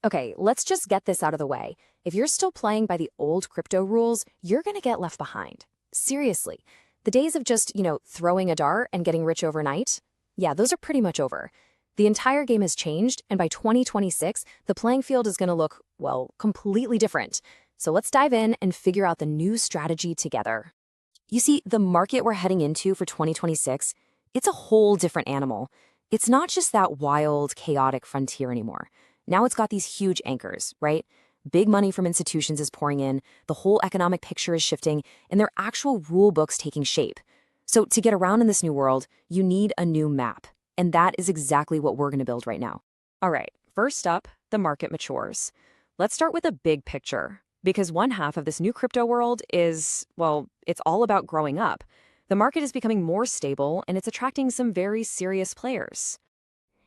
Okay, let's just get this out of the way. If you're still playing by the old crypto rules, you're going to get left behind. Seriously. The days of just, throwing a dart and getting rich overnight? Yeah, those are pretty much over. The entire game has changed, and by 2026, the playing field is going to look, well, completely different. So let's dive in and figure out the new strategy together. You see, the market we're heading into for 2026, it's a whole different animal. It's not just that wild, chaotic frontier anymore. Now it's got these huge anchors, right? Big money from institutions is pouring in, the whole economic picture is shifting, and their actual rule books taking shape. So to get around in this new world, you need a new map. And that is exactly what we're going to build right now. All right, first up, the market matures. Let's start with a big picture, because one half of this new crypto world is, well, it's all about growing up. The market is becoming more stable, and it's attracting some very serious players.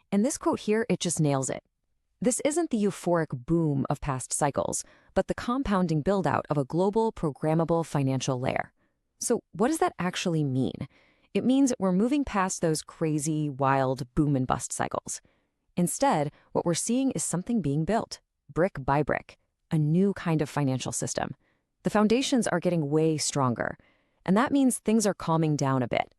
And this quote here, it just nails it. This isn't the euphoric boom of past cycles, but the compounding build-out of a global, programmable financial layer. So what does that actually mean? It means we're moving past those crazy, wild boom and bust cycles. Instead, what we're seeing is something being built, brick by brick, a new kind of financial system. The foundations are getting way stronger, and that means things are calming down a bit.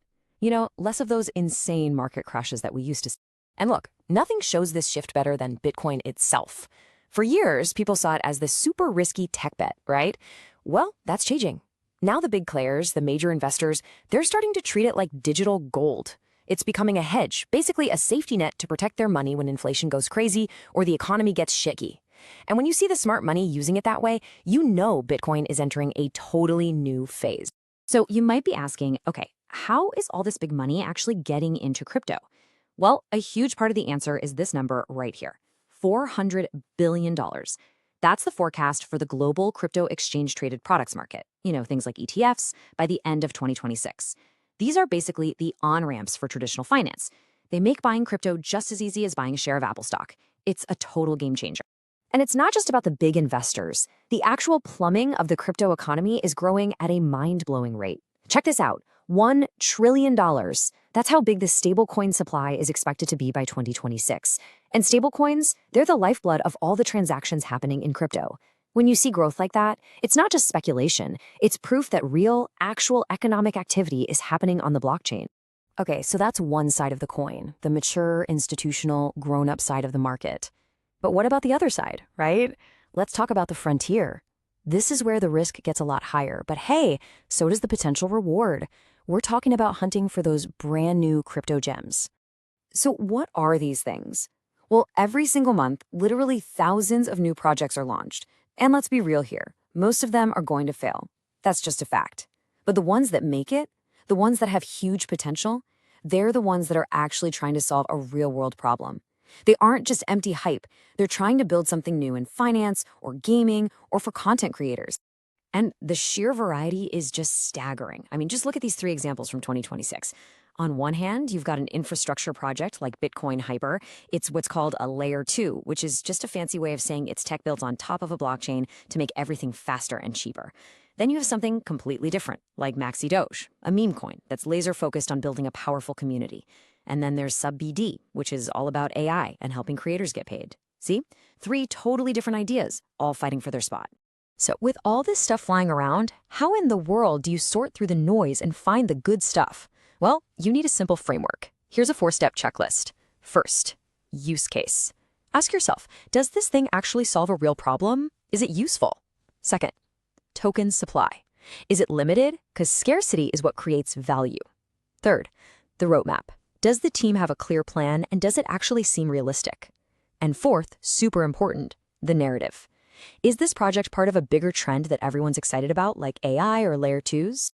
Less of those insane market crashes that we used to see. And look, nothing shows this shift better than Bitcoin itself. For years, people saw it as this super risky tech bet, right? Well, that's changing. Now the big players, the major investors, they're starting to treat it like digital gold. It's becoming a hedge, basically a safety net to protect their money when inflation goes crazy or the economy gets shaky. And when you see the smart money using it that way, you know Bitcoin is entering a totally new phase. So you might be asking, okay, how is all this big money actually getting into crypto? Well, a huge part of the answer is this number right here, $400 billion. That's the forecast for the global crypto exchange-traded products market, things like ETFs, by the end of 2026. These are basically the on-ramps for traditional finance. They make buying crypto just as easy as buying a share of Apple stock. It's a total game changer. And it's not just about the big investors. The actual plumbing of the crypto economy is growing at a mind-blowing rate. Check this out, $1 trillion. That's how big the stablecoin supply is expected to be by 2026. And stablecoins, they're the lifeblood of all the transactions happening in crypto. When you see growth like that, it's not just speculation. It's proof that real, actual economic activity is happening on the blockchain. Okay, so that's one side of the coin, the mature, institutional, grown-up side of the market. But what about the other side, right? Let's talk about the frontier. This is where the risk gets a lot higher, but hey, so does the potential reward. We're talking about hunting for those brand new crypto gems. So what are these things? Well, every single month, literally thousands of new projects are launched. And let's be real here, most of them are going to fail. That's just a fact. But the ones that make it, the ones that have huge potential, they're the ones that are actually trying to solve a real-world problem. They aren't just empty hype. They're trying to build something new in finance or gaming or for content creators. And the sheer variety is just staggering. I mean, just look at these three examples from 2026. On one hand, you've got an infrastructure project like Bitcoin Hyper. It's what's called a layer 2, which is just a fancy way of saying it's tech built on top of a blockchain to make everything faster and cheaper. Then you have something completely different, like Maxi Doge, a meme coin that's laser focused on building a powerful community. And then there's SubBD, which is all about AI and helping creators get paid. See? 3 totally different ideas, all fighting for their spot. So with all this stuff flying around, how in the world do you sort through the noise and find the good stuff? Well, you need a simple framework. Here's a 4-step checklist. First, use case. Ask yourself, does this thing actually solve a real problem? Is it useful? Second, token supply. Is it limited? Because scarcity is what creates value. Third, the roadmap. Does the team have a clear plan, and does it actually seem realistic? And fourth, super important, the narrative. Is this project part of a bigger trend that everyone's excited about, like AI or layer 2s?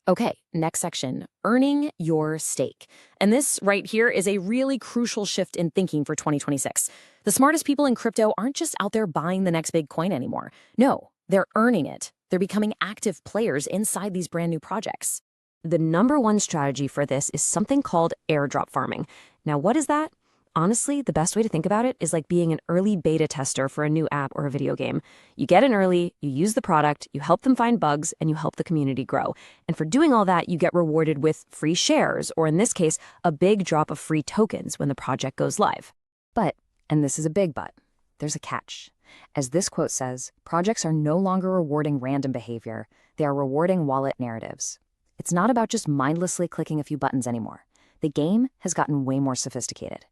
Okay, next section, earning your stake. And this right here is a really crucial shift in thinking for 2026. The smartest people in crypto aren't just out there buying the next big coin anymore. No, they're earning it. They're becoming active players inside these brand new projects. The number one strategy for this is something called airdrop farming. Now, what is that? Honestly, the best way to think about it is like being an early beta tester for a new app or a video game. You get in early, you use the product, you help them find bugs, and you help the community grow. And for doing all that, you get rewarded with free shares, or in this case, a big drop of free tokens when the project goes live. But, and this is a big but, there's a catch. As this quote says, projects are no longer rewarding random behavior, they are rewarding wallet narratives. It's not about just mindlessly clicking a few buttons anymore. The game has gotten way more sophisticated.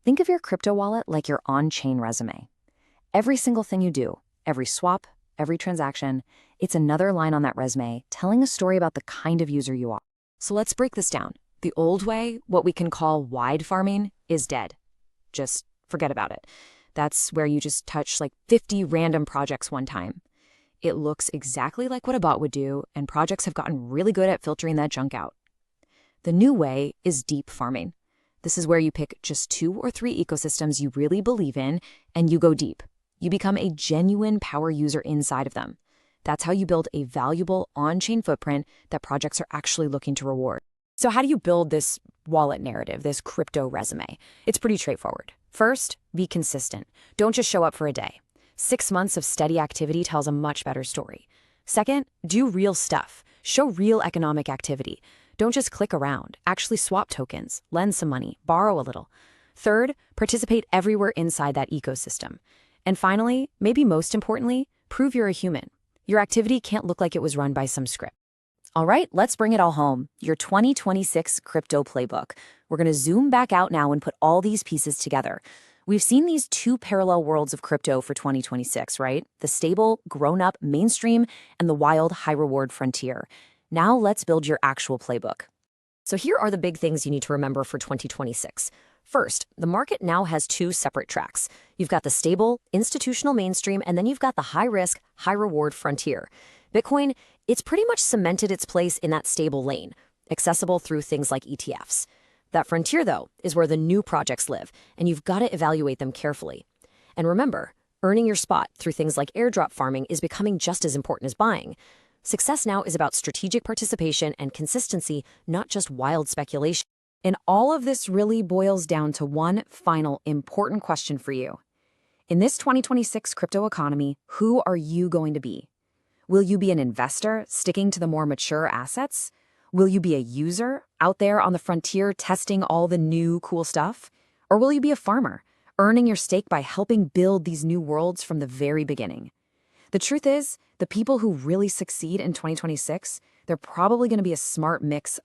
Think of your crypto wallet like your on-chain resume. Every single thing you do, every swap, every transaction, it's another line on that resume telling a story about the kind of user you are. So let's break this down. The old way, what we can call wide farming, is dead. Just forget about it. That's where you just touch like 50 random projects one time. It looks exactly like what a bot would do, and projects have gotten really good at filtering that junk out. The new way is deep farming. This is where you pick just 2 or 3 ecosystems you really believe in, and you go deep. You become a genuine power user inside of them. That's how you build a valuable on-chain footprint that projects are actually looking to reward. So how do you build this wallet narrative, this crypto resume? It's pretty straightforward. First, be consistent. Don't just show up for a day. 6 months of steady activity tells a much better story. Second, do real stuff. Show real economic activity. Don't just click around. Actually swap tokens, lend some money, borrow a little. Third, participate everywhere inside that ecosystem. And finally, maybe most importantly, prove you're a human. Your activity can't look like it was run by some script. All right, let's bring it all home. Your 2026 crypto playbook. We're going to zoom back out now and put all these pieces together. We've seen these 2 parallel worlds of crypto for 2026, right? The stable, grown-up mainstream and the wild, high-reward frontier. Now let's build your actual playbook. So here are the big things you need to remember for 2026. First, the market now has 2 separate tracks. You've got the stable, institutional mainstream, and then you've got the high-risk, high-reward frontier. Bitcoin, it's pretty much cemented its place in that stable lane, accessible through things like ETFs. That frontier, though, is where the new projects live, and you've got to evaluate them carefully. And remember, earning your spot through things like airdrop farming is becoming just as important as buying. Success now is about strategic participation and consistency, not just wild speculation. And all of this really boils down to one final important question for you. In this 2026 crypto economy, who are you going to be? Will you be an investor sticking to the more mature assets? Will you be a user out there on the frontier testing all the new cool stuff? Or will you be a farmer, earning your stake by helping build these new worlds from the very beginning? The truth is, the people who really succeed in 2026, they're probably going to be a smart mix